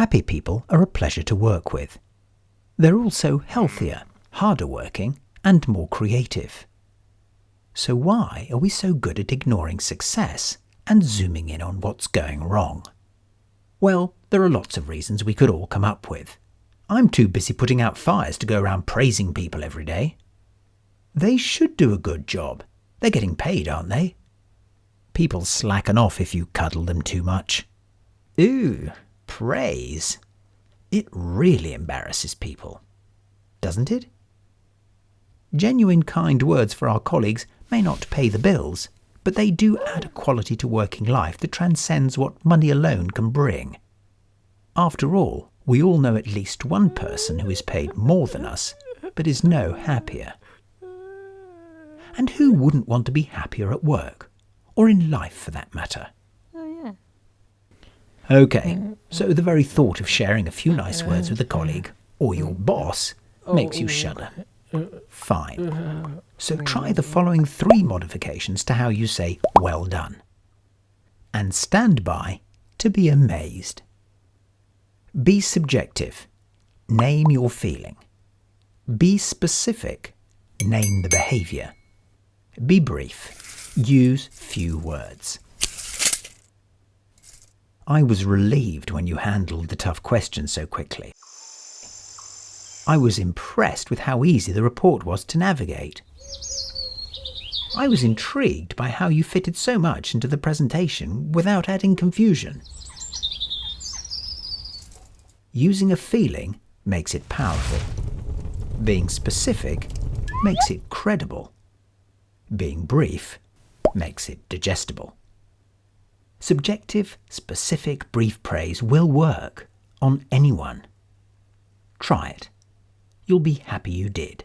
Happy people are a pleasure to work with. They're also healthier, harder working, and more creative. So why are we so good at ignoring success and zooming in on what's going wrong? Well, there are lots of reasons we could all come up with. I'm too busy putting out fires to go around praising people every day. They should do a good job. They're getting paid, aren't they? People slacken off if you cuddle them too much. Ooh, praise. It really embarrasses people, doesn't it? Genuine kind words for our colleagues may not pay the bills, but they do add a quality to working life that transcends what money alone can bring. After all, we all know at least one person who is paid more than us, but is no happier. And who wouldn't want to be happier at work, or in life for that matter? Oh, yeah. Okay, so the very thought of sharing a few nice words with a colleague, or your boss, makes you shudder. Fine. So try the following 3 modifications to how you say well done. And stand by to be amazed. Be subjective. Name your feeling. Be specific. Name the behaviour. Be brief. Use few words. I was relieved when you handled the tough questions so quickly. I was impressed with how easy the report was to navigate. I was intrigued by how you fitted so much into the presentation without adding confusion. Using a feeling makes it powerful. Being specific makes it credible. Being brief makes it digestible. Subjective, specific, brief praise will work on anyone. Try it. You'll be happy you did.